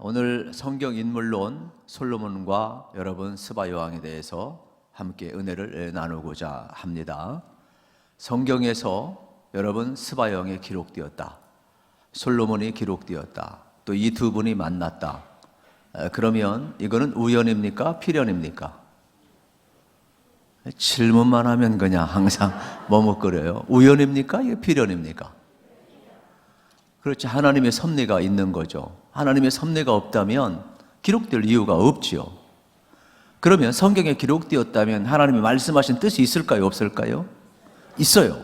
오늘 성경 인물론 솔로몬과 여러분 스바 여왕에 대해서 함께 은혜를 나누고자 합니다. 성경에서 여러분 스바 여왕이 기록되었다, 솔로몬이 기록되었다, 또 이 두 분이 만났다. 그러면 이거는 우연입니까? 필연입니까? 질문만 하면 그냥 항상 머뭇거려요. 우연입니까? 이게 필연입니까? 그렇지, 하나님의 섭리가 있는 거죠. 하나님의 섭리가 없다면 기록될 이유가 없지요. 그러면 성경에 기록되었다면 하나님이 말씀하신 뜻이 있을까요? 없을까요? 있어요.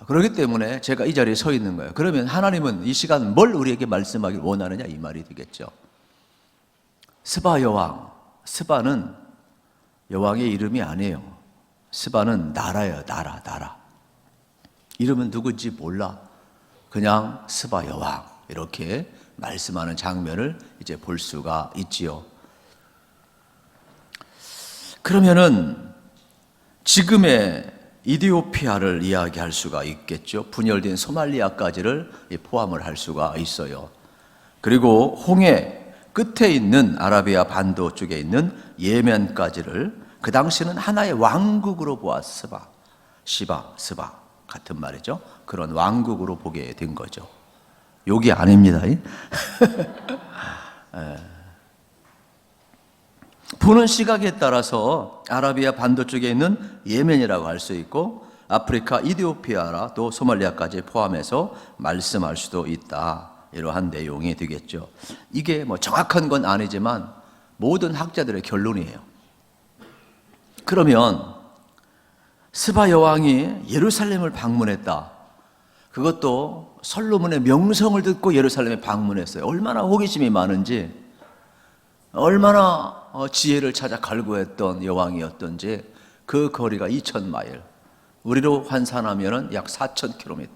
그렇기 때문에 제가 이 자리에 서 있는 거예요. 그러면 하나님은 이 시간 뭘 우리에게 말씀하길 원하느냐, 이 말이 되겠죠. 스바 여왕, 스바는 여왕의 이름이 아니에요. 스바는 나라예요. 나라. 이름은 누군지 몰라. 그냥 스바 여왕 이렇게 말씀하는 장면을 이제 볼 수가 있지요. 그러면은 지금의 이디오피아를 이야기할 수가 있겠죠. 분열된 소말리아까지를 포함을 할 수가 있어요. 그리고 홍해 끝에 있는 아라비아 반도 쪽에 있는 예멘까지를 그 당시는 하나의 왕국으로 보았어. 스바 같은 말이죠. 그런 왕국으로 보게 된 거죠. 욕이 아닙니다. 보는 시각에 따라서 아라비아 반도 쪽에 있는 예멘이라고 할 수 있고, 아프리카 이디오피아라 또 소말리아까지 포함해서 말씀할 수도 있다. 이러한 내용이 되겠죠. 이게 뭐 정확한 건 아니지만 모든 학자들의 결론이에요. 그러면 스바 여왕이 예루살렘을 방문했다. 그것도 솔로몬의 명성을 듣고 예루살렘에 방문했어요. 얼마나 호기심이 많은지, 얼마나 지혜를 찾아 갈구했던 여왕이었던지. 그 거리가 2000마일, 우리로 환산하면 약 4000km.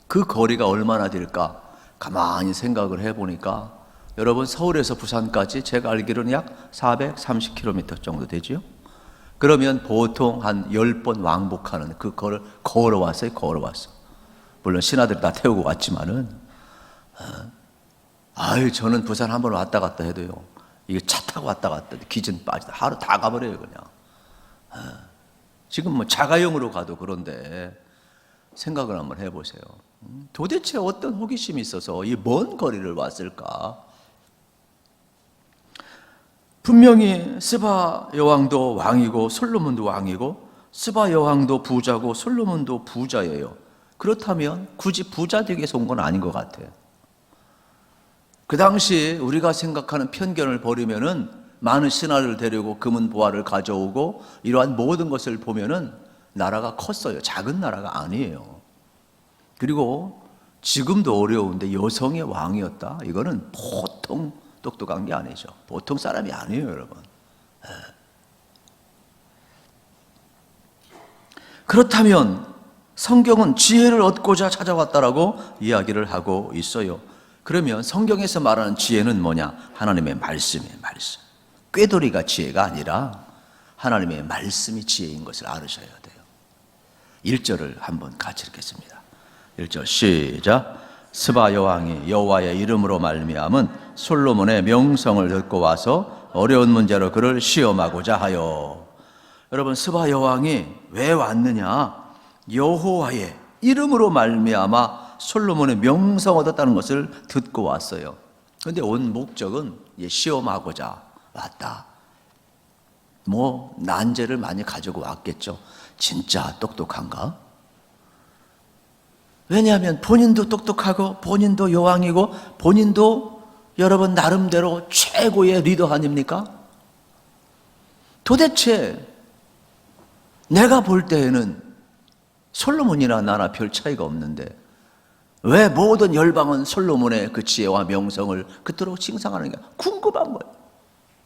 그 거리가 얼마나 될까 가만히 생각을 해보니까, 여러분 서울에서 부산까지 제가 알기로는 약 430km 정도 되죠. 그러면 보통 한 10번 왕복하는 그 거를 걸어왔어요. 물론 신하들이 다 태우고 왔지만은, 저는 부산 한번 왔다 갔다 해도요, 이게 차 타고 왔다 갔다 기진 빠지다 하루 다 가버려요 그냥. 지금 뭐 자가용으로 가도 그런데 생각을 한번 해보세요. 도대체 어떤 호기심이 있어서 이 먼 거리를 왔을까? 분명히 스바 여왕도 왕이고 솔로몬도 왕이고, 스바 여왕도 부자고 솔로몬도 부자예요. 그렇다면 굳이 부자 되기 위해서 온 건 아닌 것 같아요. 그 당시 우리가 생각하는 편견을 버리면은 많은 신하를 데리고 금은 보화를 가져오고 이러한 모든 것을 보면은 나라가 컸어요. 작은 나라가 아니에요. 그리고 지금도 어려운데 여성의 왕이었다? 이거는 보통 똑똑한 게 아니죠. 보통 사람이 아니에요, 여러분. 그렇다면 성경은 지혜를 얻고자 찾아왔다라고 이야기를 하고 있어요. 그러면 성경에서 말하는 지혜는 뭐냐? 하나님의 말씀이에요. 말씀. 꾀돌이가 지혜가 아니라 하나님의 말씀이 지혜인 것을 알으셔야 돼요. 1절을 한번 같이 읽겠습니다. 1절 시작. 스바 여왕이 여호와의 이름으로 말미암은 솔로몬의 명성을 듣고 와서 어려운 문제로 그를 시험하고자 하여. 여러분, 스바 여왕이 왜 왔느냐? 여호와의 이름으로 말미암아 솔로몬의 명성 얻었다는 것을 듣고 왔어요. 그런데 온 목적은 시험하고자 왔다. 뭐 난제를 많이 가지고 왔겠죠. 진짜 똑똑한가? 왜냐하면 본인도 똑똑하고 본인도 여왕이고 본인도 여러분 나름대로 최고의 리더 아닙니까? 도대체 내가 볼 때에는 솔로몬이나 나나 별 차이가 없는데 왜 모든 열방은 솔로몬의 그 지혜와 명성을 그토록 칭송하는가 궁금한 거예요.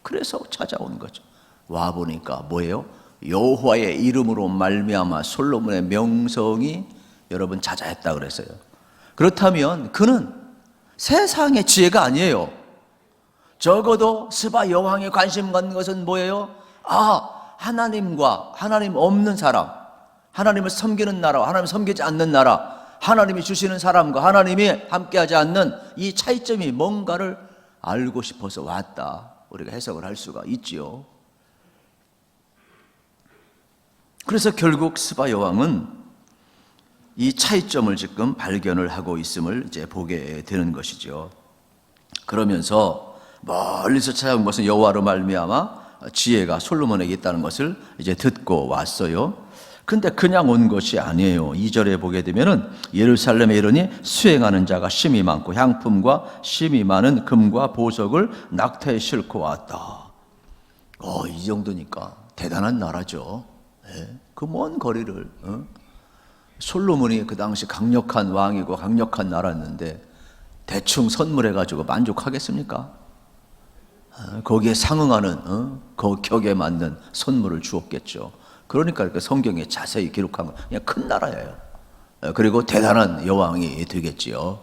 그래서 찾아온 거죠. 와보니까 뭐예요? 여호와의 이름으로 말미암아 솔로몬의 명성이 여러분 자자했다 그랬어요. 그렇다면 그는 세상의 지혜가 아니에요. 적어도 스바 여왕에 관심 갖는 것은 뭐예요? 하나님과 하나님 없는 사람, 하나님을 섬기는 나라와 하나님을 섬기지 않는 나라, 하나님이 주시는 사람과 하나님이 함께하지 않는 이 차이점이 뭔가를 알고 싶어서 왔다. 우리가 해석을 할 수가 있지요. 그래서 결국 스바 여왕은 이 차이점을 지금 발견을 하고 있음을 이제 보게 되는 것이죠. 그러면서 멀리서 찾아온 것은 여호와로 말미암아 지혜가 솔로몬에게 있다는 것을 이제 듣고 왔어요. 근데 그냥 온 것이 아니에요. 2절에 보게 되면은 예루살렘에 이르니 수행하는 자가 심히 많고 향품과 심히 많은 금과 보석을 낙타에 싣고 왔다. 이 정도니까 대단한 나라죠. 그 먼 거리를 솔로몬이 그 당시 강력한 왕이고 강력한 나라였는데 대충 선물해가지고 만족하겠습니까? 거기에 상응하는 그 격에 맞는 선물을 주었겠죠. 그러니까 이렇게 성경에 자세히 기록한 거 그냥 큰 나라예요. 그리고 대단한 여왕이 되겠지요.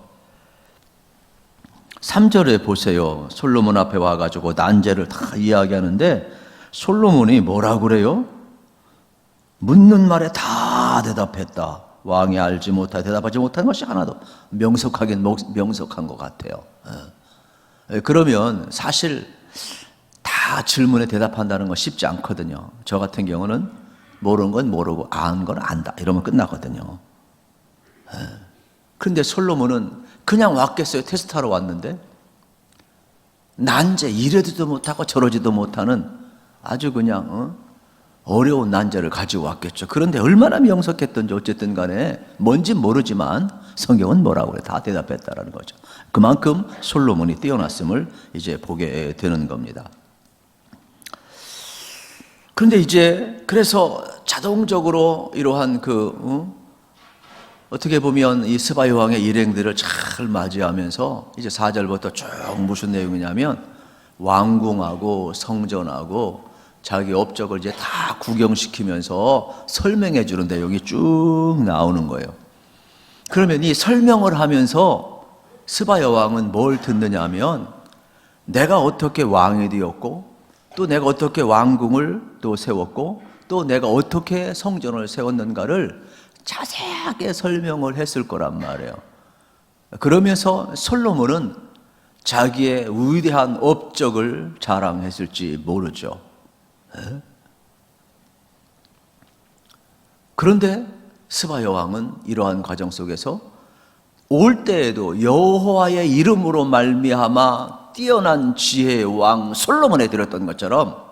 3절에 보세요. 솔로몬 앞에 와가지고 난제를 다 이야기하는데 솔로몬이 뭐라고 그래요? 묻는 말에 다 대답했다. 왕이 알지 못하고 대답하지 못한 것이 하나도 명석하긴 명석한 것 같아요. 그러면 사실 다 질문에 대답한다는 건 쉽지 않거든요. 저 같은 경우는 모르는 건 모르고 아는 건 안다 이러면 끝나거든요. 그런데 솔로몬은 그냥 왔겠어요. 테스트하러 왔는데 난제 이러지도 못하고 저러지도 못하는 아주 그냥 어려운 난제를 가지고 왔겠죠. 그런데 얼마나 명석했던지 어쨌든 간에 뭔지 모르지만 성경은 뭐라고 그래? 다 대답했다라는 거죠. 그만큼 솔로몬이 뛰어났음을 이제 보게 되는 겁니다. 그런데 이제 그래서 자동적으로 이러한 어떻게 보면 이 스바 여왕의 일행들을 잘 맞이하면서 이제 4절부터 쭉 무슨 내용이냐면 왕궁하고 성전하고 자기 업적을 이제 다 구경시키면서 설명해 주는 내용이 쭉 나오는 거예요. 그러면 이 설명을 하면서 스바 여왕은 뭘 듣느냐 하면 내가 어떻게 왕이 되었고 또 내가 어떻게 왕궁을 또 세웠고 또 내가 어떻게 성전을 세웠는가를 자세하게 설명을 했을 거란 말이에요. 그러면서 솔로몬은 자기의 위대한 업적을 자랑했을지 모르죠. 그런데 스바 여왕은 이러한 과정 속에서 올 때에도 여호와의 이름으로 말미암아 뛰어난 지혜의 왕 솔로몬에 드렸던 것처럼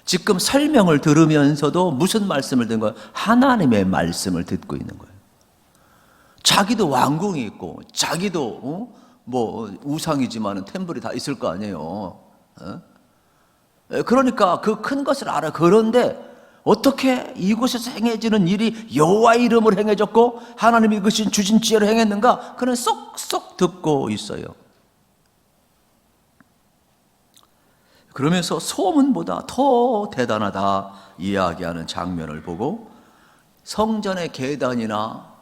지금 설명을 들으면서도 무슨 말씀을 듣는 거예요? 하나님의 말씀을 듣고 있는 거예요. 자기도 왕궁이 있고 자기도 뭐 우상이지만은 템플이 다 있을 거 아니에요. 그러니까 그 큰 것을 알아. 그런데 어떻게 이곳에서 행해지는 일이 여호와의 이름으로 행해졌고 하나님이 주신 지혜로 행했는가? 그는 쏙쏙 듣고 있어요. 그러면서 소문보다 더 대단하다 이야기하는 장면을 보고 성전의 계단이나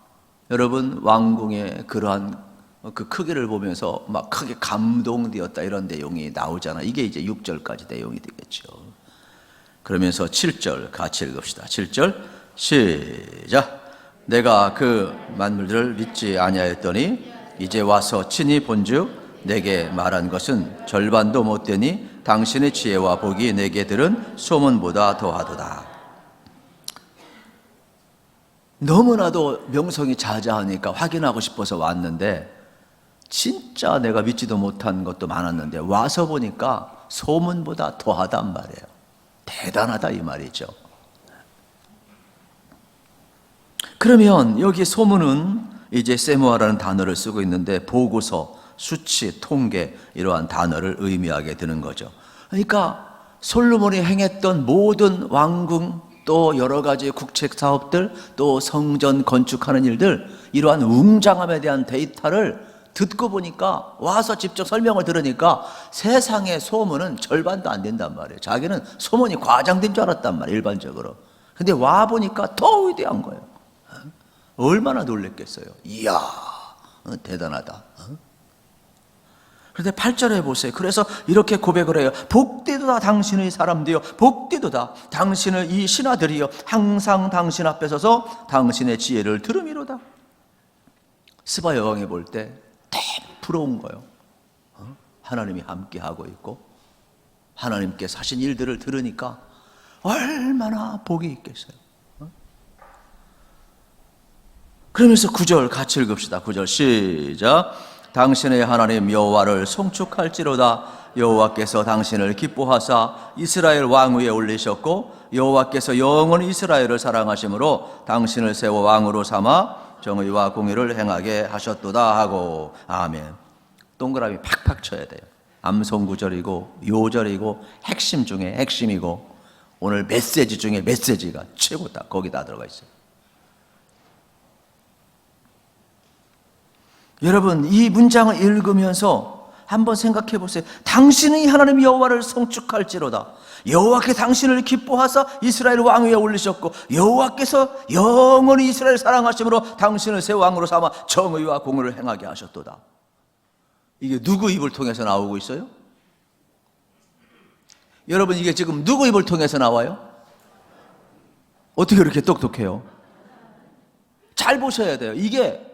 여러분 왕궁의 그러한 그 크기를 보면서 막 크게 감동되었다 이런 내용이 나오잖아. 이게 이제 6절까지 내용이 되겠죠. 그러면서 7절 같이 읽읍시다. 7절 시작. 내가 그 만물들을 믿지 아니하였더니 이제 와서 친히 본즉 내게 말한 것은 절반도 못되니 당신의 지혜와 복이 내게 들은 소문보다 더하도다. 너무나도 명성이 자자하니까 확인하고 싶어서 왔는데 진짜 내가 믿지도 못한 것도 많았는데 와서 보니까 소문보다 더하단 말이에요. 대단하다 이 말이죠. 그러면 여기 소문은 이제 세무아라는 단어를 쓰고 있는데 보고서, 수치, 통계 이러한 단어를 의미하게 되는 거죠. 그러니까 솔로몬이 행했던 모든 왕궁 또 여러 가지 국책 사업들 또 성전 건축하는 일들 이러한 웅장함에 대한 데이터를 듣고 보니까 와서 직접 설명을 들으니까 세상의 소문은 절반도 안 된단 말이에요. 자기는 소문이 과장된 줄 알았단 말이에요, 일반적으로. 근데 와 보니까 더 위대한 거예요. 얼마나 놀랬겠어요. 이야, 대단하다. 그런데 8절에 보세요. 그래서 이렇게 고백을 해요. 복되도다 당신의 사람들이여, 복되도다 당신의 이 신하들이여, 항상 당신 앞에 서서 당신의 지혜를 들음이로다. 스바 여왕이 볼 때 너무 부러운 거예요. 하나님이 함께하고 있고 하나님께서 하신 일들을 들으니까 얼마나 복이 있겠어요. 그러면서 9절 같이 읽읍시다. 9절 시작. 당신의 하나님 여호와를 송축할지로다. 여호와께서 당신을 기뻐하사 이스라엘 왕 위에 올리셨고 여호와께서 영원히 이스라엘을 사랑하심으로 당신을 세워 왕으로 삼아 정의와 공의를 행하게 하셨도다 하고. 아멘. 동그라미 팍팍 쳐야 돼요. 암송구절이고 요절이고 핵심 중에 핵심이고 오늘 메시지 중에 메시지가 최고다. 거기다 들어가 있어요. 여러분, 이 문장을 읽으면서 한번 생각해 보세요. 당신이 하나님 여호와를 송축할지로다. 여호와께 당신을 기뻐하사 이스라엘 왕 위에 올리셨고 여호와께서 영원히 이스라엘 사랑하심으로 당신을 새 왕으로 삼아 정의와 공의를 행하게 하셨도다. 이게 누구 입을 통해서 나오고 있어요? 여러분, 이게 지금 누구 입을 통해서 나와요? 어떻게 그렇게 똑똑해요? 잘 보셔야 돼요. 이게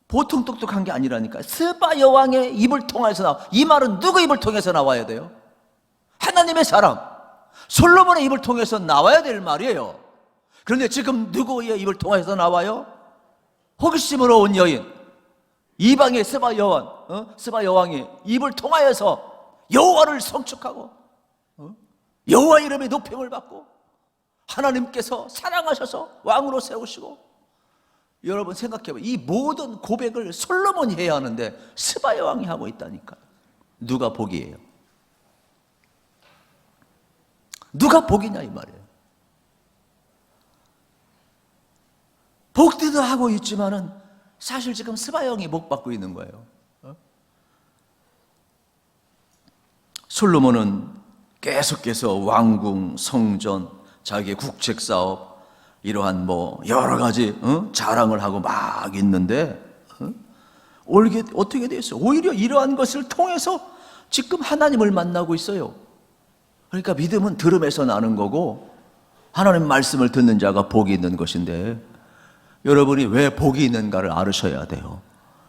보통 똑똑한 게 아니라니까. 스바 여왕의 입을 통해서 나와. 이 말은 누구 입을 통해서 나와야 돼요? 하나님의 사람 솔로몬의 입을 통해서 나와야 될 말이에요. 그런데 지금 누구의 입을 통해서 나와요? 호기심으로 온 여인, 이방의 스바 여왕, 스바 여왕이 입을 통하여서 여호와를 송축하고 여호와 이름의 높임을 받고 하나님께서 사랑하셔서 왕으로 세우시고. 여러분 생각해봐요. 이 모든 고백을 솔로몬이 해야 하는데 스바 여왕이 하고 있다니까요. 누가 복이에요? 누가 복이냐 이 말이에요. 복되도 하고 있지만은 사실 지금 스바 여왕이 복 받고 있는 거예요. 솔로몬은 계속해서 왕궁, 성전, 자기의 국책 사업 이러한 여러 가지 자랑을 하고 막 있는데 어떻게 됐어요? 오히려 이러한 것을 통해서 지금 하나님을 만나고 있어요. 그러니까 믿음은 들음에서 나는 거고 하나님 말씀을 듣는 자가 복이 있는 것인데 여러분이 왜 복이 있는가를 알으셔야 돼요.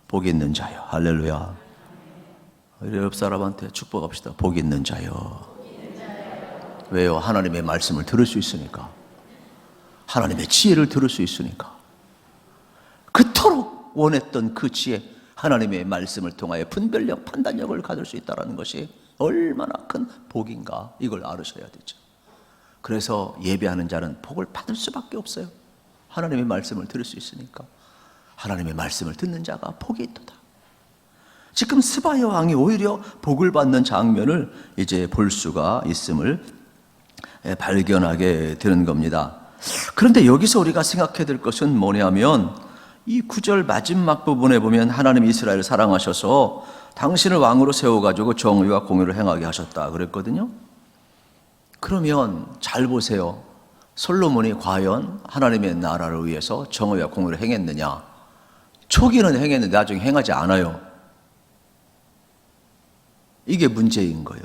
복이 있는 자요. 할렐루야. 옆 사람한테 축복합시다. 복이 있는 자요. 왜요? 하나님의 말씀을 들을 수 있으니까. 하나님의 지혜를 들을 수 있으니까. 그토록 원했던 그 지혜, 하나님의 말씀을 통하여 분별력, 판단력을 가질 수 있다는 것이 얼마나 큰 복인가, 이걸 알으셔야 되죠. 그래서 예배하는 자는 복을 받을 수밖에 없어요. 하나님의 말씀을 들을 수 있으니까. 하나님의 말씀을 듣는 자가 복이 있도다. 지금 스바 여왕이 오히려 복을 받는 장면을 이제 볼 수가 있음을 발견하게 되는 겁니다. 그런데 여기서 우리가 생각해야 될 것은 뭐냐면 이 9절 마지막 부분에 보면 하나님 이스라엘을 사랑하셔서 당신을 왕으로 세워가지고 정의와 공의를 행하게 하셨다 그랬거든요. 그러면 잘 보세요. 솔로몬이 과연 하나님의 나라를 위해서 정의와 공의를 행했느냐? 초기는 행했는데 나중에 행하지 않아요. 이게 문제인 거예요.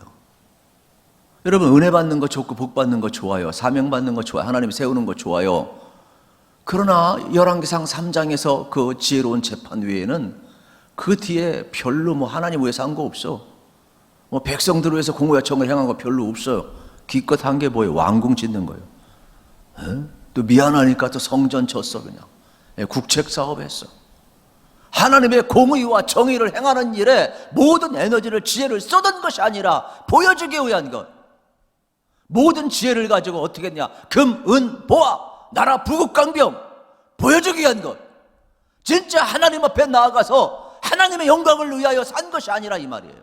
여러분, 은혜 받는 거 좋고 복 받는 거 좋아요. 사명 받는 거 좋아요. 하나님 세우는 거 좋아요. 그러나 열왕기상 3장에서 그 지혜로운 재판 외에는 그 뒤에 별로 하나님 위해서 한 거 없어. 백성들을 위해서 공의와 정의를 행한 거 별로 없어요. 기껏 한 게 뭐예요? 왕궁 짓는 거예요. 또 미안하니까 또 성전 쳤어. 그냥 국책 사업 했어. 하나님의 공의와 정의를 행하는 일에 모든 에너지를, 지혜를 쏟은 것이 아니라 보여주기 위한 것. 모든 지혜를 가지고 어떻게 했냐? 금, 은, 보아, 나라, 부국, 강병 보여주기 위한 것. 진짜 하나님 앞에 나아가서 하나님의 영광을 위하여 산 것이 아니라 이 말이에요.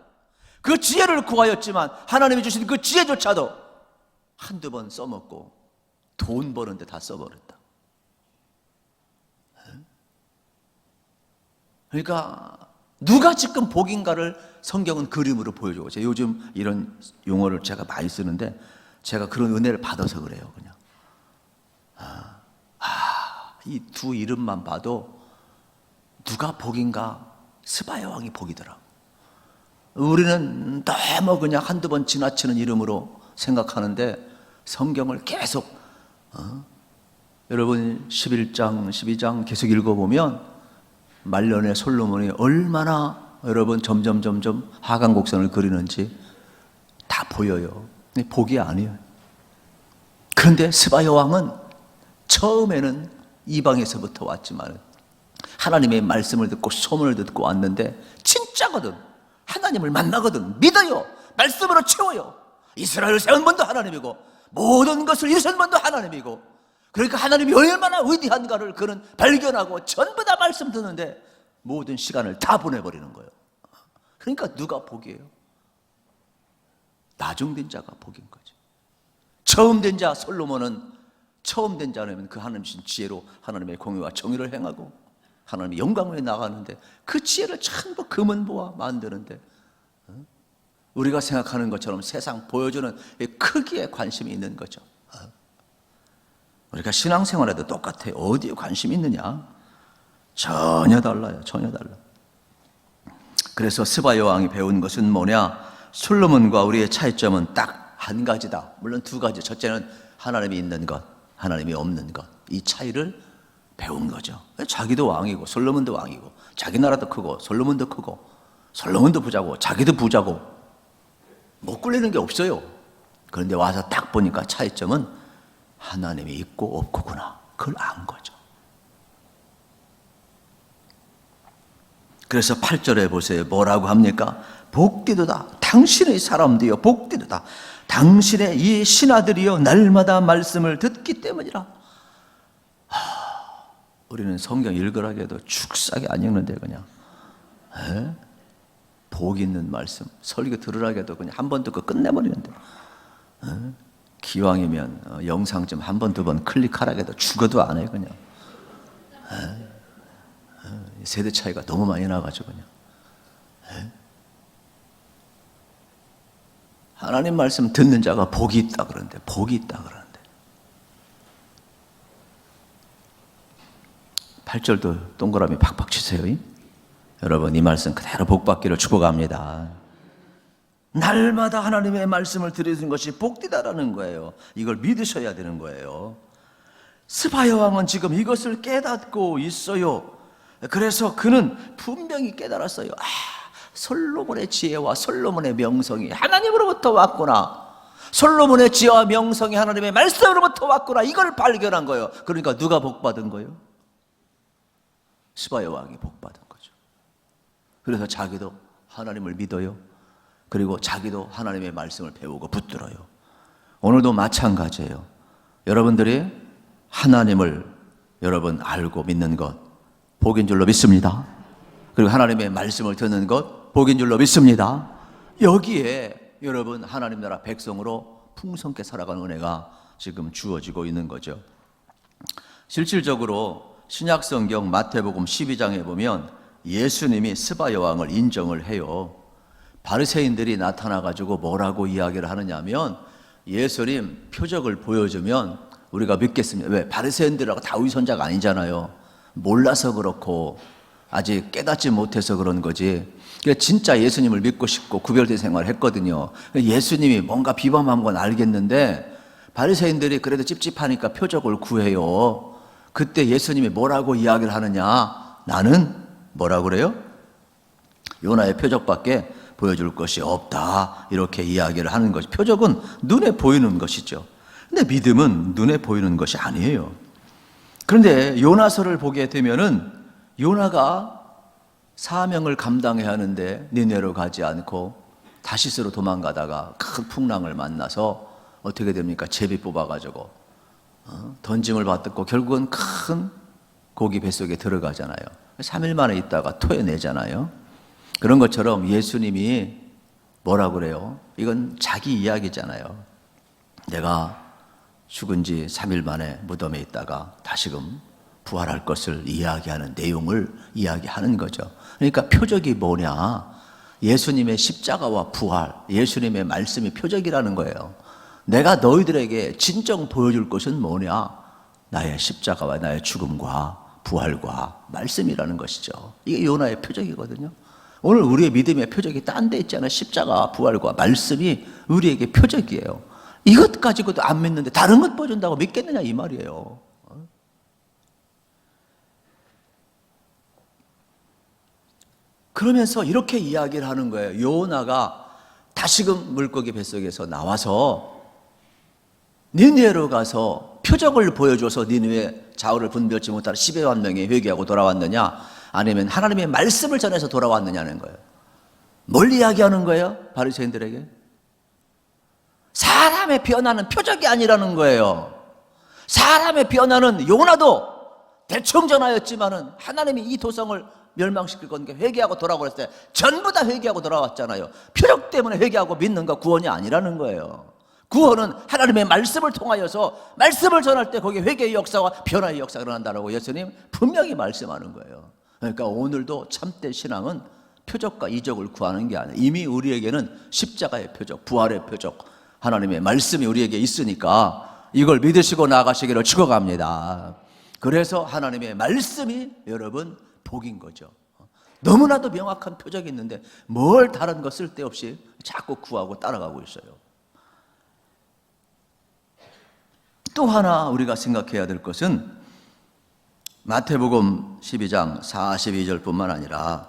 그 지혜를 구하였지만 하나님이 주신 그 지혜조차도 한두 번 써먹고 돈 버는데 다 써버렸다. 그러니까 누가 지금 복인가를 성경은 그림으로 보여주고, 제가 요즘 이런 용어를 제가 많이 쓰는데 제가 그런 은혜를 받아서 그래요. 그냥 이 두 이름만 봐도 누가 복인가? 스바 여왕이 복이더라. 우리는 너무 그냥 한두 번 지나치는 이름으로 생각하는데 성경을 계속 여러분 11장 12장 계속 읽어보면 말년에 솔로몬이 얼마나 여러분 점점 하강곡선을 그리는지 다 보여요. 복이 아니에요. 그런데 스바야 왕은 처음에는 이방에서부터 왔지만 하나님의 말씀을 듣고 소문을 듣고 왔는데 진짜거든. 하나님을 만나거든. 믿어요. 말씀으로 채워요. 이스라엘을 세운 분도 하나님이고 모든 것을 이루신 분도 하나님이고, 그러니까 하나님이 얼마나 위대한가를 그는 발견하고 전부 다 말씀 듣는데 모든 시간을 다 보내버리는 거예요. 그러니까 누가 복이에요? 나중된 자가 복인 거죠. 처음 된 자 솔로몬은 처음 된 자라면 그 하나님신 지혜로 하나님의 공의와 정의를 행하고 하나님의 영광을 나가는데 그 지혜를 전부 금은보화 만드는데 우리가 생각하는 것처럼 세상 보여주는 크기에 관심이 있는 거죠. 우리가 신앙생활에도 똑같아요. 어디에 관심이 있느냐? 전혀 달라요. 전혀 달라. 그래서 스바야 왕이 배운 것은 뭐냐? 솔로몬과 우리의 차이점은 딱 한 가지다. 물론 두 가지. 첫째는 하나님이 있는 것, 하나님이 없는 것. 이 차이를 배운 거죠. 자기도 왕이고 솔로몬도 왕이고 자기 나라도 크고 솔로몬도 크고 솔로몬도 부자고 자기도 부자고 못 꿀리는 게 없어요. 그런데 와서 딱 보니까 차이점은 하나님이 있고 없고구나. 그걸 안 거죠. 그래서 8절에 보세요. 뭐라고 합니까? 복되도다. 당신의 사람들이여 복되도다. 당신의 이 신하들이여 날마다 말씀을 듣기 때문이라. 우리는 성경 읽으라고 해도 축사게 안 읽는데 그냥 복 있는 말씀 설교 들으라고 해도 그냥 한 번 듣고 끝내버리는데 기왕이면 영상 좀 한 번 두 번 클릭하라고 해도 죽어도 안 해 그냥. 세대 차이가 너무 많이 나가지고 그냥. 하나님 말씀 듣는 자가 복이 있다 그러는데 복이 있다 그러는데 8절도 동그라미 팍팍 치세요. 여러분 이 말씀 그대로 복받기를 축복합니다. 날마다 하나님의 말씀을 들으시는 것이 복되다라는 거예요. 이걸 믿으셔야 되는 거예요. 스바야 왕은 지금 이것을 깨닫고 있어요. 그래서 그는 분명히 깨달았어요. 솔로몬의 지혜와 솔로몬의 명성이 하나님으로부터 왔구나. 솔로몬의 지혜와 명성이 하나님의 말씀으로부터 왔구나. 이걸 발견한 거예요. 그러니까 누가 복받은 거예요? 스바야 왕이 복받은 거죠. 그래서 자기도 하나님을 믿어요. 그리고 자기도 하나님의 말씀을 배우고 붙들어요. 오늘도 마찬가지예요. 여러분들이 하나님을 여러분 알고 믿는 것 복인 줄로 믿습니다. 그리고 하나님의 말씀을 듣는 것 복인 줄로 믿습니다. 여기에 여러분 하나님 나라 백성으로 풍성케 살아가는 은혜가 지금 주어지고 있는 거죠. 실질적으로 신약성경 마태복음 12장에 보면 예수님이 스바야 왕을 인정을 해요. 바리새인들이 나타나가지고 뭐라고 이야기를 하느냐면 예수님 표적을 보여주면 우리가 믿겠습니다. 왜? 바리새인들하고 다윗 손자가 아니잖아요. 몰라서 그렇고 아직 깨닫지 못해서 그런 거지. 진짜 예수님을 믿고 싶고 구별된 생활을 했거든요. 예수님이 뭔가 비범한 건 알겠는데 바리새인들이 그래도 찝찝하니까 표적을 구해요. 그때 예수님이 뭐라고 이야기를 하느냐? 나는 뭐라고 그래요? 요나의 표적밖에 보여줄 것이 없다. 이렇게 이야기를 하는 것이, 표적은 눈에 보이는 것이죠. 근데 믿음은 눈에 보이는 것이 아니에요. 그런데 요나서를 보게 되면은 요나가 사명을 감당해야 하는데 니네로 가지 않고 다시스로 도망가다가 큰 풍랑을 만나서 어떻게 됩니까? 제비 뽑아가지고 던짐을 받고 결국은 큰 고기 뱃속에 들어가잖아요. 3일 만에 있다가 토해내잖아요. 그런 것처럼 예수님이 뭐라 그래요? 이건 자기 이야기잖아요. 내가 죽은 지 3일 만에 무덤에 있다가 다시금 부활할 것을 이야기하는 내용을 이야기하는 거죠. 그러니까 표적이 뭐냐? 예수님의 십자가와 부활, 예수님의 말씀이 표적이라는 거예요. 내가 너희들에게 진정 보여줄 것은 뭐냐? 나의 십자가와 나의 죽음과 부활과 말씀이라는 것이죠. 이게 요나의 표적이거든요. 오늘 우리의 믿음의 표적이 딴 데 있잖아요. 십자가, 부활과 말씀이 우리에게 표적이에요. 이것 가지고도 안 믿는데 다른 것 보여준다고 믿겠느냐 이 말이에요. 그러면서 이렇게 이야기를 하는 거예요. 요나가 다시금 물고기 뱃속에서 나와서 니느웨로 가서 표적을 보여줘서 니느웨 좌우를 분별치 못하는 10여만 명이 회개하고 돌아왔느냐, 아니면 하나님의 말씀을 전해서 돌아왔느냐는 거예요. 뭘 이야기하는 거예요? 바리새인들에게 사람의 변화는 표적이 아니라는 거예요. 사람의 변화는 요나도 대충 전하였지만은 하나님이 이 도성을 멸망시킬 거니까 회개하고 돌아오랬을 때 전부 다 회개하고 돌아왔잖아요. 표적 때문에 회개하고 믿는 거 구원이 아니라는 거예요. 구원은 하나님의 말씀을 통하여서 말씀을 전할 때 거기에 회개의 역사와 변화의 역사가 일어난다고 예수님 분명히 말씀하는 거예요. 그러니까 오늘도 참된 신앙은 표적과 이적을 구하는 게 아니에요. 이미 우리에게는 십자가의 표적, 부활의 표적, 하나님의 말씀이 우리에게 있으니까 이걸 믿으시고 나아가시기를 축원합니다. 그래서 하나님의 말씀이 여러분 복인 거죠. 너무나도 명확한 표적이 있는데 뭘 다른 거 쓸데없이 자꾸 구하고 따라가고 있어요. 또 하나 우리가 생각해야 될 것은 마태복음 12장 42절뿐만 아니라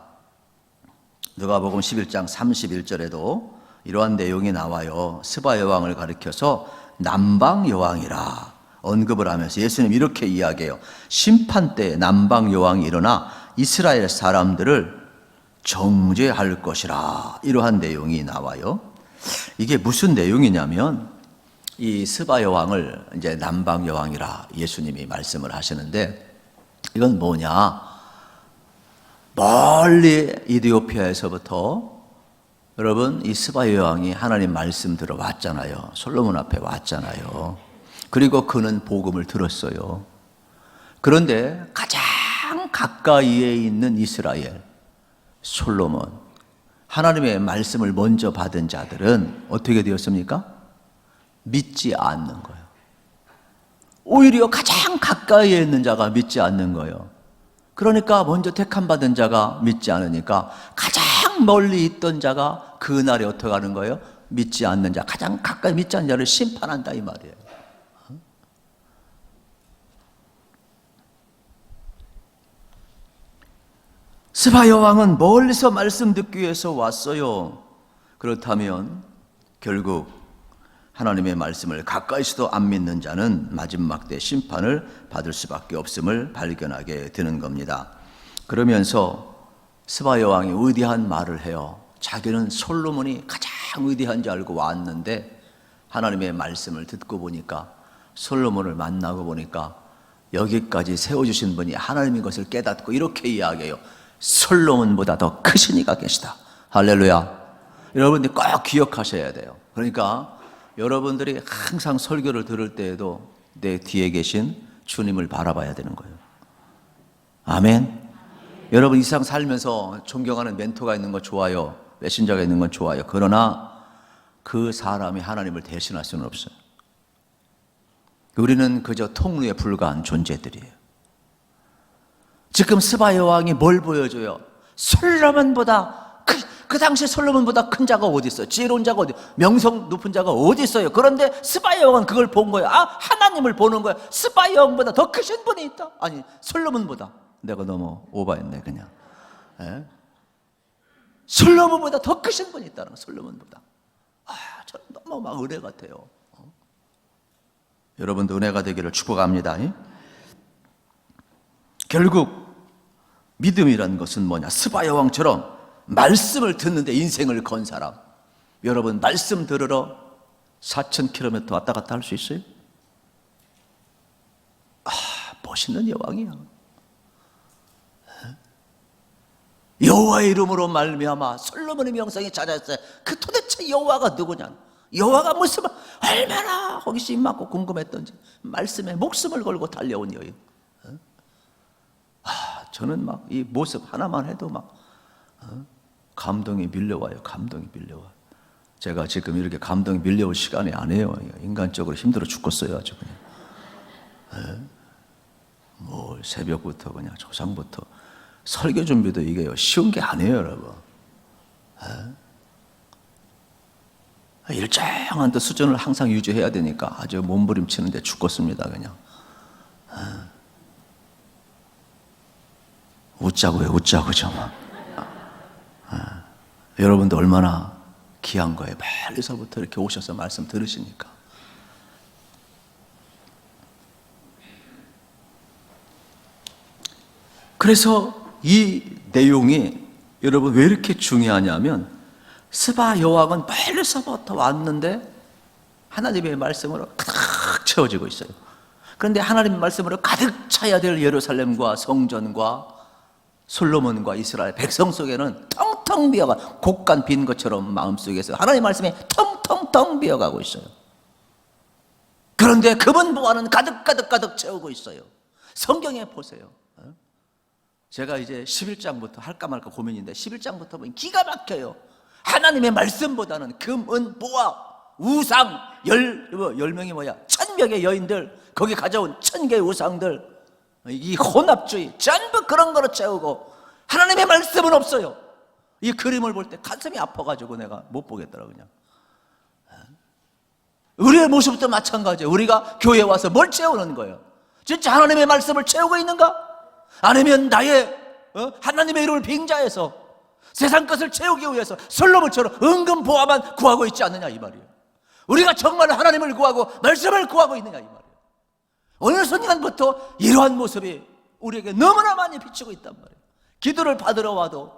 누가복음 11장 31절에도 이러한 내용이 나와요. 스바 여왕을 가리켜서 남방 여왕이라 언급을 하면서 예수님 이렇게 이야기해요. 심판 때 남방 여왕이 일어나 이스라엘 사람들을 정죄할 것이라, 이러한 내용이 나와요. 이게 무슨 내용이냐면 이 스바 여왕을 이제 남방 여왕이라 예수님이 말씀을 하시는데 이건 뭐냐? 멀리 이디오피아에서부터 여러분 이 스바 여왕이 하나님 말씀 들어왔잖아요. 솔로몬 앞에 왔잖아요. 그리고 그는 복음을 들었어요. 그런데 가장 가까이에 있는 이스라엘, 솔로몬, 하나님의 말씀을 먼저 받은 자들은 어떻게 되었습니까? 믿지 않는 거예요. 오히려 가장 가까이에 있는 자가 믿지 않는 거예요. 그러니까 먼저 택함 받은 자가 믿지 않으니까 가장 멀리 있던 자가 그날에 어떻게 하는 거예요? 믿지 않는 자, 가장 가까이 믿지 않는 자를 심판한다 이 말이에요. 스바 여왕은 멀리서 말씀 듣기 위해서 왔어요. 그렇다면 결국 하나님의 말씀을 가까이서도 안 믿는 자는 마지막 때 심판을 받을 수밖에 없음을 발견하게 되는 겁니다. 그러면서 스바 여왕이 위대한 말을 해요. 자기는 솔로몬이 가장 위대한 줄 알고 왔는데 하나님의 말씀을 듣고 보니까, 솔로몬을 만나고 보니까 여기까지 세워주신 분이 하나님인 것을 깨닫고 이렇게 이야기해요. 솔로몬보다 더 크신 이가 계시다. 할렐루야. 여러분들이 꼭 기억하셔야 돼요. 그러니까 여러분들이 항상 설교를 들을 때에도 내 뒤에 계신 주님을 바라봐야 되는 거예요. 아멘. 여러분 이 세상 살면서 존경하는 멘토가 있는 거 좋아요. 메신저가 있는 건 좋아요. 그러나 그 사람이 하나님을 대신할 수는 없어요. 우리는 그저 통로에 불과한 존재들이에요. 지금 스바 여왕이 뭘 보여줘요? 솔로몬보다 그 당시 솔로몬보다 큰 자가 어디 있어요? 지혜로운 자가 어디, 명성 높은 자가 어디 있어요? 그런데 스바 여왕은 그걸 본 거예요. 아, 하나님을 보는 거예요. 스바 여왕보다 더 크신 분이 있다. 아니, 솔로몬보다. 내가 너무 오버했네 그냥. 예? 솔로몬보다 더 크신 분이 있다는 거예요. 솔로몬보다. 아, 저는 너무 막 은혜 같아요. 여러분도 은혜가 되기를 축복합니다. 결국 믿음이라는 것은 뭐냐? 스바 여왕처럼 말씀을 듣는데 인생을 건 사람. 여러분 말씀 들으러 4,000km 왔다 갔다 할 수 있어요? 아, 멋있는 여왕이야. 여호와의 이름으로 말미암아 솔로몬의 명성이 찾아졌어요. 그 도대체 여호와가 누구냐? 여호와가 무슨, 얼마나 호기심 많고 궁금했던지 말씀에 목숨을 걸고 달려온 여인. 저는 막 이 모습 하나만 해도 막 감동이 밀려와요. 감동이 밀려와. 제가 지금 이렇게 감동이 밀려올 시간이 아니에요. 인간적으로 힘들어 죽겠어요. 아주 그냥. 뭐 새벽부터 그냥 조상부터 설교 준비도 이게 쉬운 게 아니에요, 여러분. 일정한 또 수준을 항상 유지해야 되니까 아주 몸부림치는데 죽겠습니다, 그냥. 웃자고요, 웃자고 좀. 여러분도 얼마나 귀한 거예요. 멀리서부터 이렇게 오셔서 말씀 들으시니까. 그래서 이 내용이 여러분 왜 이렇게 중요하냐면, 스바 여왕은 멀리서부터 왔는데 하나님의 말씀으로 가득 채워지고 있어요. 그런데 하나님의 말씀으로 가득 차야 될 예루살렘과 성전과 솔로몬과 이스라엘 백성 속에는 텅텅 비어가, 곡간 빈 것처럼 마음속에서 하나님의 말씀이 텅텅텅 비어가고 있어요. 그런데 그분 보화는 가득 채우고 있어요. 성경에 보세요. 제가 이제 11장부터 할까 말까 고민인데 11장부터 보면 기가 막혀요. 하나님의 말씀보다는 금, 은, 보화, 우상, 10명이 뭐야? 1000명의 여인들, 거기 가져온 1000개의 우상들, 이 혼합주의, 전부 그런 거로 채우고 하나님의 말씀은 없어요. 이 그림을 볼 때 가슴이 아파가지고 내가 못 보겠더라 그냥. 우리의 모습도 마찬가지예요. 우리가 교회에 와서 뭘 채우는 거예요? 진짜 하나님의 말씀을 채우고 있는가? 아니면 나의 하나님의 이름을 빙자해서 세상 것을 채우기 위해서 솔로몬처럼 은금 보화만 구하고 있지 않느냐 이 말이에요. 우리가 정말 하나님을 구하고 말씀을 구하고 있느냐 이 말이에요. 어느 순간부터 이러한 모습이 우리에게 너무나 많이 비치고 있단 말이에요. 기도를 받으러 와도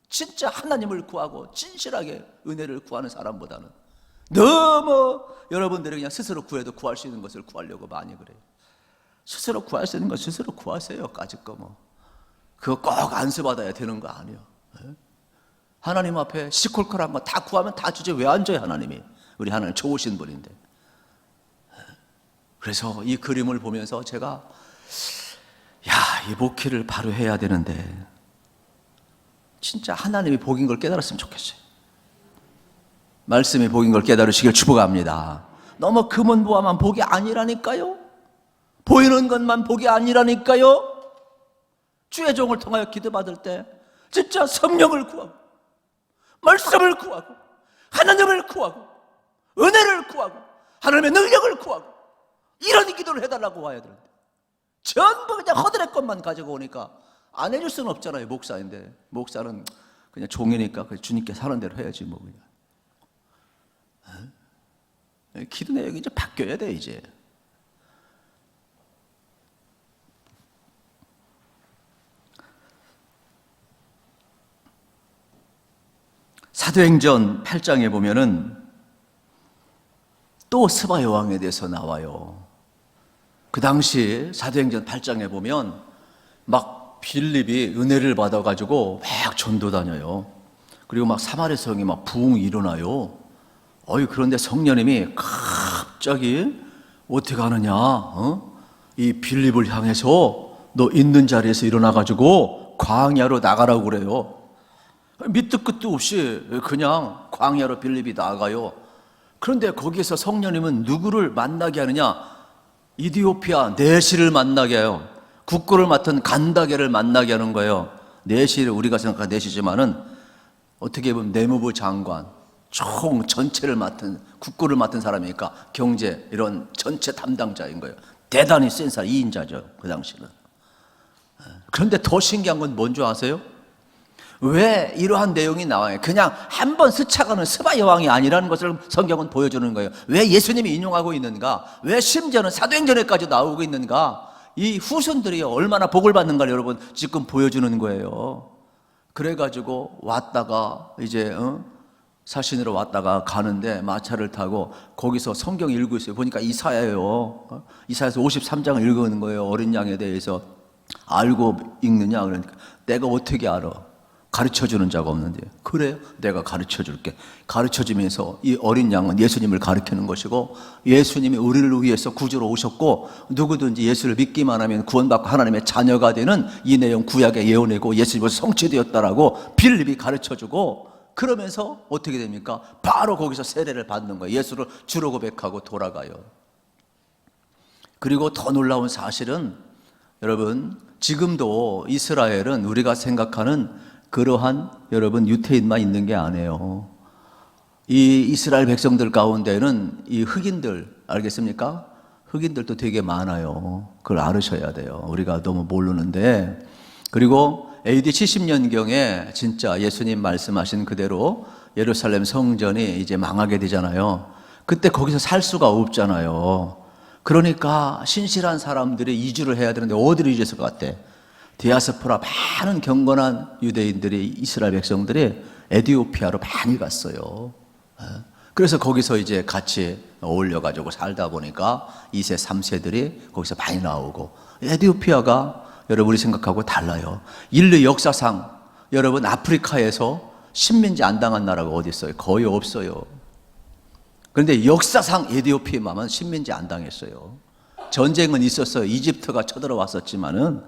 진짜 하나님을 구하고 진실하게 은혜를 구하는 사람보다는 너무 여러분들이 그냥 스스로 구해도 구할 수 있는 것을 구하려고 많이 그래요. 스스로 구할 수 있는 거 스스로 구하세요. 까짓 거 뭐. 그거 꼭 안수받아야 되는 거 아니에요. 하나님 앞에 시콜콜한 거 다 구하면 다 주지 왜 안 줘요 하나님이. 우리 하나님 좋으신 분인데. 그래서 이 그림을 보면서 제가 이 목회를 바로 해야 되는데 진짜 하나님이 복인 걸 깨달았으면 좋겠어요. 말씀이 복인 걸 깨달으시길 축복합니다. 너무 금은 보화만 복이 아니라니까요. 보이는 것만 복이 아니라니까요. 주의 종을 통하여 기도받을 때 진짜 성령을 구하고 말씀을 구하고 하나님을 구하고 은혜를 구하고 하나님의 능력을 구하고 이런 기도를 해달라고 와야 되는데 전부 그냥 허드렛 것만 가지고 오니까 안 해줄 수는 없잖아요. 목사인데 목사는 그냥 종이니까 주님께 하는 대로 해야지 뭐 그냥. 기도 내용이 이제 바뀌어야 돼 이제. 사도행전 8장에 보면은 또 스바 여왕에 대해서 나와요. 그 당시 사도행전 8장에 보면 막 빌립이 은혜를 받아가지고 막 전도 다녀요. 그리고 막 사마리 성이 막 부흥이 일어나요. 그런데 성령님이 갑자기 어떻게 하느냐? 이 빌립을 향해서 너 있는 자리에서 일어나가지고 광야로 나가라고 그래요. 밑도 끝도 없이 그냥 광야로 빌립이 나가요. 그런데 거기에서 성령님은 누구를 만나게 하느냐? 이디오피아 내시를 만나게 해요. 국고를 맡은 간다게를 만나게 하는 거예요. 내시를 우리가 생각하는 내시지만은 어떻게 보면 내무부 장관, 총 전체를 맡은 국고를 맡은 사람이니까 경제 이런 전체 담당자인 거예요. 대단히 센 사람, 2인자죠 그 당시는. 그런데 더 신기한 건 뭔지 아세요? 왜 이러한 내용이 나와요? 그냥 한번 스쳐가는 스바 여왕이 아니라는 것을 성경은 보여주는 거예요. 왜 예수님이 인용하고 있는가? 왜 심지어는 사도행전에까지 나오고 있는가? 이 후손들이 얼마나 복을 받는가를 여러분 지금 보여주는 거예요. 그래가지고 왔다가 이제 사신으로 왔다가 가는데 마차를 타고 거기서 성경 읽고 있어요. 보니까 이사야예요. 이사야서 53장을 읽는 거예요. 어린 양에 대해서. 알고 읽느냐? 그러니까 내가 어떻게 알아? 가르쳐주는 자가 없는데. 그래요? 내가 가르쳐줄게. 가르쳐주면서 이 어린 양은 예수님을 가르치는 것이고 예수님이 우리를 위해서 구주로 오셨고 누구든지 예수를 믿기만 하면 구원받고 하나님의 자녀가 되는 이 내용 구약의 예언이고 예수님으로 성취되었다라고 빌립이 가르쳐주고 그러면서 어떻게 됩니까? 바로 거기서 세례를 받는 거예요. 예수를 주로 고백하고 돌아가요. 그리고 더 놀라운 사실은 여러분 지금도 이스라엘은 우리가 생각하는 그러한 여러분 유태인만 있는 게 아니에요. 이 이스라엘 백성들 가운데는 이 흑인들 알겠습니까? 흑인들도 되게 많아요. 그걸 알으셔야 돼요. 우리가 너무 모르는데. 그리고 AD 70년경에 진짜 예수님 말씀하신 그대로 예루살렘 성전이 이제 망하게 되잖아요. 그때 거기서 살 수가 없잖아요. 그러니까 신실한 사람들이 이주를 해야 되는데 어디로 이주했을 것 같아? 디아스포라 많은 경건한 유대인들이, 이스라엘 백성들이 에티오피아로 많이 갔어요. 그래서 거기서 이제 같이 어울려가지고 살다 보니까 2세, 3세들이 거기서 많이 나오고, 에티오피아가 여러분이 생각하고 달라요. 인류 역사상 여러분 아프리카에서 식민지 안 당한 나라가 어디 있어요? 거의 없어요. 그런데 역사상 에티오피아만 식민지 안 당했어요. 전쟁은 있었어요. 이집트가 쳐들어왔었지만은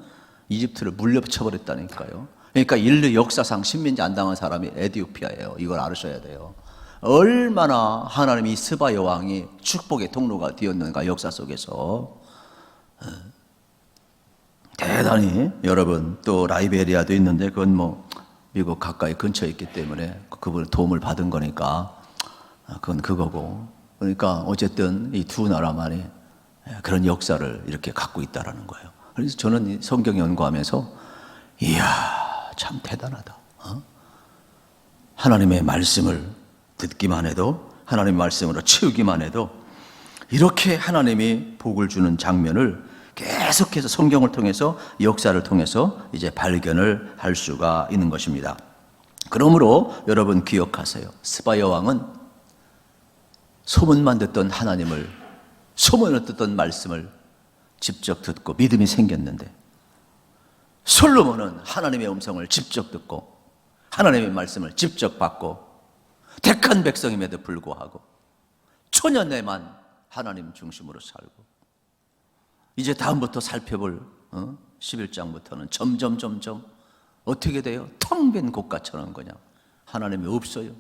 이집트를 물려쳐버렸다니까요. 그러니까 인류 역사상 식민지 안 당한 사람이 에티오피아예요. 이걸 알으셔야 돼요. 얼마나 하나님이 스바 여왕이 축복의 통로가 되었는가, 역사 속에서. 대단히 여러분, 또 라이베리아도 있는데 그건 뭐 미국 가까이 근처에 있기 때문에 그분의 도움을 받은 거니까 그건 그거고. 그러니까 어쨌든 이 두 나라만이 그런 역사를 이렇게 갖고 있다라는 거예요. 그래서 저는 성경 연구하면서 이야, 참 대단하다. 하나님의 말씀을 듣기만 해도, 하나님의 말씀으로 채우기만 해도 이렇게 하나님이 복을 주는 장면을 계속해서 성경을 통해서, 역사를 통해서 이제 발견을 할 수가 있는 것입니다. 그러므로 여러분 기억하세요. 스바 여왕은 소문만 듣던 하나님을, 소문을 듣던 말씀을 직접 듣고 믿음이 생겼는데, 솔로몬은 하나님의 음성을 직접 듣고 하나님의 말씀을 직접 받고 택한 백성임에도 불구하고 초년에만 하나님 중심으로 살고, 이제 다음부터 살펴볼 11장부터는 점점 어떻게 돼요? 텅 빈 곳같처럼 그냥 하나님이 없어요.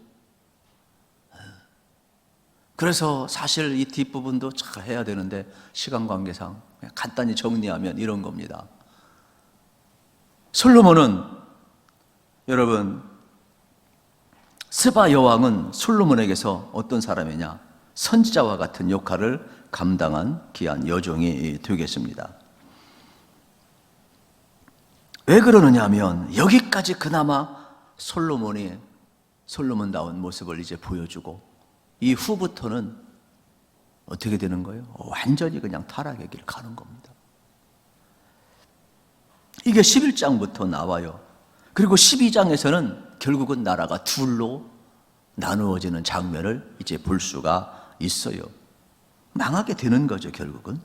그래서 사실 이 뒷부분도 잘 해야 되는데 시간 관계상 그냥 간단히 정리하면 이런 겁니다. 솔로몬은, 여러분, 스바 여왕은 솔로몬에게서 어떤 사람이냐? 선지자와 같은 역할을 감당한 귀한 여종이 되겠습니다. 왜 그러느냐 하면 여기까지 그나마 솔로몬다운 모습을 이제 보여주고, 이 후부터는 어떻게 되는 거예요? 완전히 그냥 타락의 길 가는 겁니다. 이게 11장부터 나와요. 그리고 12장에서는 결국은 나라가 둘로 나누어지는 장면을 이제 볼 수가 있어요. 망하게 되는 거죠, 결국은.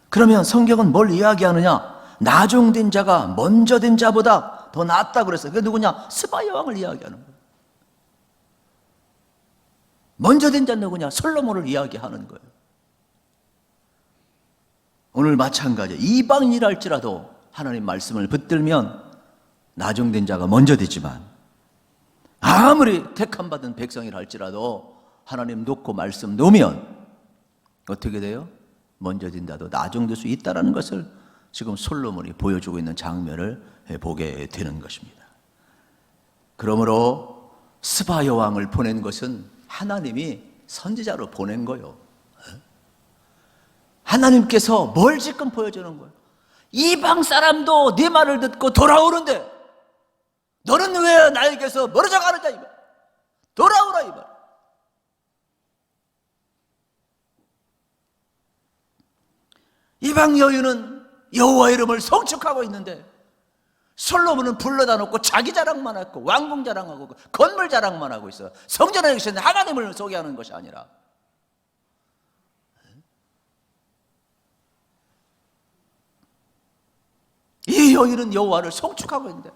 그러면 성경은 뭘 이야기하느냐? 나종된 자가 먼저 된 자보다 더 낫다 그랬어요. 그게 누구냐? 스바 여왕을 이야기하는 거예요. 먼저 된 자는 누구냐? 솔로몬을 이야기하는 거예요. 오늘 마찬가지, 이방인이랄지라도 하나님 말씀을 붙들면 나종된 자가 먼저 되지만, 아무리 택함받은 백성이랄지라도 하나님 놓고 말씀 놓으면 어떻게 돼요? 먼저 된다도 나종될 수 있다는 것을 지금 솔로몬이 보여주고 있는 장면을 보게 되는 것입니다. 그러므로 스바 여왕을 보낸 것은 하나님이 선지자로 보낸 거예요. 하나님께서 뭘 지금 보여주는 거예요? 이방 사람도 네 말을 듣고 돌아오는데 너는 왜 나에게서 멀어져 가느냐, 이 말. 돌아오라, 이 말. 이방 여인은 여호와 이름을 성축하고 있는데 솔로몬은 불러다 놓고 자기 자랑만 하고 왕궁 자랑하고 건물 자랑만 하고 있어요. 성전에 계신 하나님을 소개하는 것이 아니라. 이 여인은 여호와를 성축하고 있는데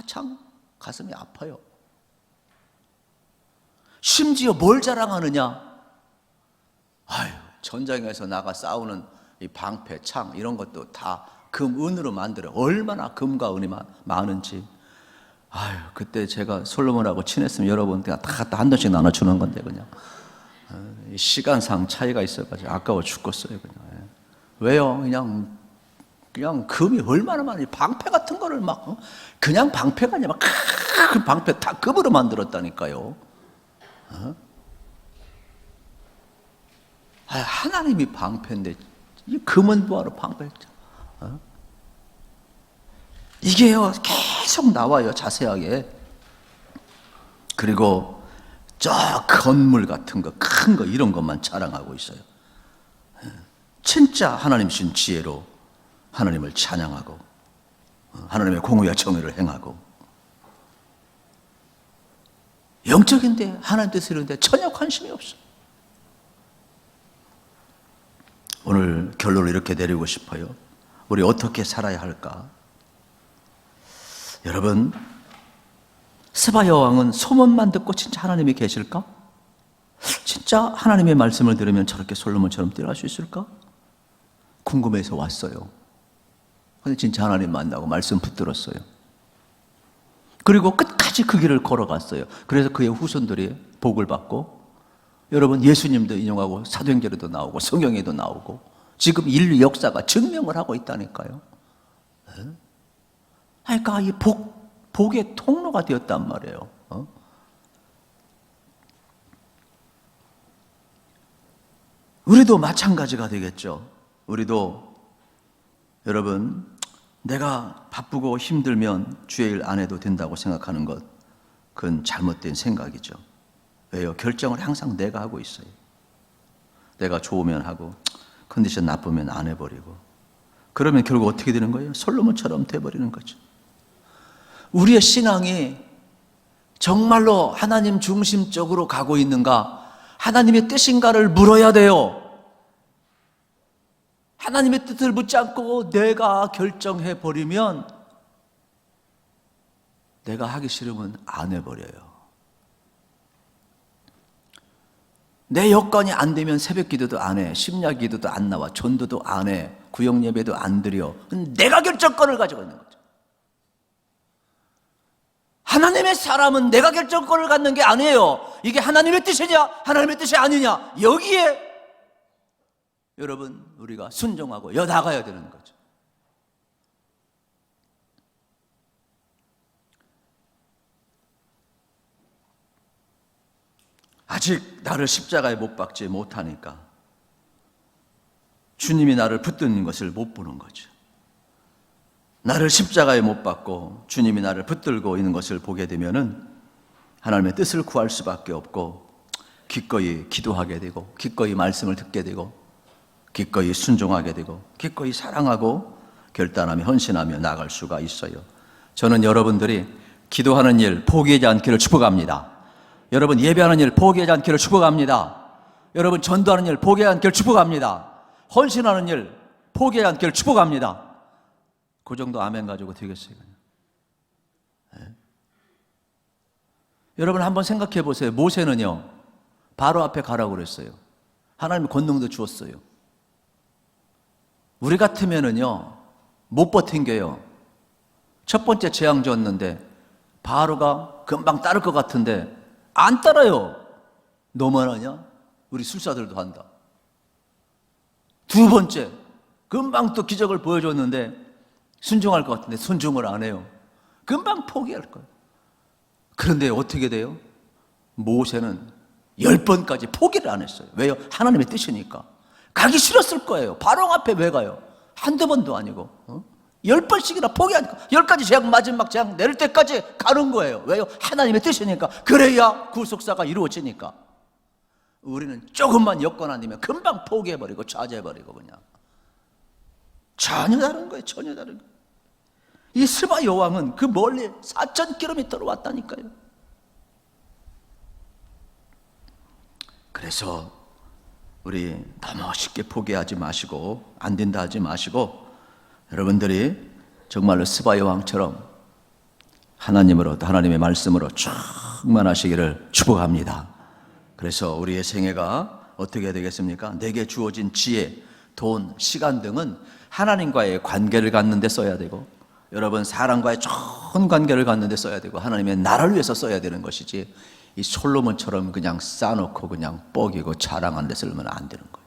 참 가슴이 아파요. 심지어 뭘 자랑하느냐? 아유, 전장에서 나가 싸우는 이 방패, 창 이런 것도 다 금, 은으로 만들어. 얼마나 금과 은이 많은지. 아유, 그때 제가 솔로몬하고 친했으면 여러분한테 다 한 돈씩 나눠주는 건데 그냥 시간상 차이가 있어가지고 아까워 죽겠어요 그냥. 왜요? 그냥 금이 얼마나 많이, 방패 같은 거를 막 그냥 방패가 아니라 큰 방패 다 금으로 만들었다니까요. 하나님이 방패인데 이 금은 뭐하러 방패했죠? 이게요 계속 나와요, 자세하게. 그리고 저 건물 같은 거, 큰 거, 이런 것만 자랑하고 있어요. 진짜 하나님 신 지혜로 하나님을 찬양하고 하나님의 공의와 정의를 행하고, 영적인데 하나님 뜻을 이루는데 전혀 관심이 없어. 오늘 결론을 이렇게 내리고 싶어요. 우리 어떻게 살아야 할까? 여러분, 스바 여왕은 소문만 듣고 진짜 하나님이 계실까? 진짜 하나님의 말씀을 들으면 저렇게 솔로몬처럼 뛰어날 수 있을까? 궁금해서 왔어요. 근데 진짜 하나님 만나고 말씀 붙들었어요. 그리고 끝까지 그 길을 걸어갔어요. 그래서 그의 후손들이 복을 받고, 여러분, 예수님도 인용하고 사도행전에도 나오고 성경에도 나오고 지금 인류 역사가 증명을 하고 있다니까요. 그러니까 이 복의 통로가 되었단 말이에요. 우리도 마찬가지가 되겠죠. 우리도 여러분, 내가 바쁘고 힘들면 주의 일 안 해도 된다고 생각하는 것, 그건 잘못된 생각이죠. 왜요? 결정을 항상 내가 하고 있어요. 내가 좋으면 하고 컨디션 나쁘면 안 해버리고, 그러면 결국 어떻게 되는 거예요? 솔로몬처럼 돼버리는 거죠. 우리의 신앙이 정말로 하나님 중심적으로 가고 있는가, 하나님의 뜻인가를 물어야 돼요. 하나님의 뜻을 묻지 않고 내가 결정해버리면, 내가 하기 싫으면 안 해버려요. 내 여건이 안 되면 새벽 기도도 안 해, 심야 기도도 안 나와, 전도도 안 해, 구역 예배도 안 드려. 내가 결정권을 가지고 있는 거죠. 하나님의 사람은 내가 결정권을 갖는 게 아니에요. 이게 하나님의 뜻이냐 하나님의 뜻이 아니냐, 여기에 여러분 우리가 순종하고 나가야 되는 거죠. 아직 나를 십자가에 못 박지 못하니까 주님이 나를 붙드는 것을 못 보는 거죠. 나를 십자가에 못 박고 주님이 나를 붙들고 있는 것을 보게 되면은 하나님의 뜻을 구할 수밖에 없고, 기꺼이 기도하게 되고, 기꺼이 말씀을 듣게 되고, 기꺼이 순종하게 되고, 기꺼이 사랑하고 결단하며 헌신하며 나아갈 수가 있어요. 저는 여러분들이 기도하는 일 포기하지 않기를 축복합니다. 여러분 예배하는 일 포기하지 않기를 축복합니다. 여러분 전도하는 일 포기하지 않기를 축복합니다. 헌신하는 일 포기하지 않기를 축복합니다. 그 정도 아멘 가지고 되겠어요. 네. 여러분 한번 생각해 보세요. 모세는요 바로 앞에 가라고 그랬어요. 하나님이 권능도 주었어요. 우리 같으면은요 못 버틴게요. 첫 번째 재앙 줬는데 바로가 금방 따를 것 같은데 안 따라요. 너만 하냐? 우리 술사들도 한다. 두 번째 금방 또 기적을 보여줬는데 순종할 것 같은데 순종을 안 해요. 금방 포기할 거예요. 그런데 어떻게 돼요? 모세는 10번까지 포기를 안 했어요. 왜요? 하나님의 뜻이니까. 가기 싫었을 거예요. 바로 앞에 왜 가요? 한두 번도 아니고 10번씩이나 포기하니까 10가지 재앙, 마지막 재앙 내릴 때까지 가는 거예요. 왜요? 하나님의 뜻이니까. 그래야 구속사가 이루어지니까. 우리는 조금만 여건 안 되면 금방 포기해버리고 좌절해버리고 그냥. 전혀 다른 거예요. 전혀 다른 거예요. 이 스바 여왕은 그 멀리 4,000km로 왔다니까요. 그래서 우리 너무 쉽게 포기하지 마시고 안 된다 하지 마시고, 여러분들이 정말로 스바 여왕처럼 하나님으로, 하나님의 말씀으로 충만하시기를 축복합니다. 그래서 우리의 생애가 어떻게 되겠습니까? 내게 주어진 지혜, 돈, 시간 등은 하나님과의 관계를 갖는 데 써야 되고, 여러분 사람과의 좋은 관계를 갖는 데 써야 되고, 하나님의 나라를 위해서 써야 되는 것이지, 이 솔로몬처럼 그냥 쌓아놓고 그냥 뻐기고 자랑하는 데 쓰면 안 되는 거예요.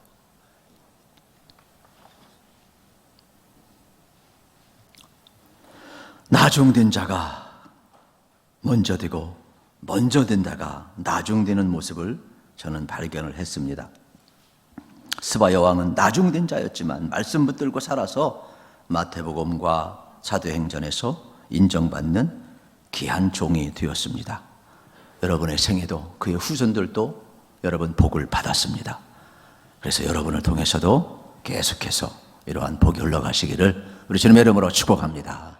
나중된 자가 먼저 되고 먼저 된 자가 나중되는 모습을 저는 발견을 했습니다. 스바 여왕은 나중된 자였지만 말씀 붙들고 살아서 마태복음과 사도행전에서 인정받는 귀한 종이 되었습니다. 여러분의 생애도 그의 후손들도 여러분 복을 받았습니다. 그래서 여러분을 통해서도 계속해서 이러한 복이 흘러가시기를 우리 주님의 이름으로 축복합니다.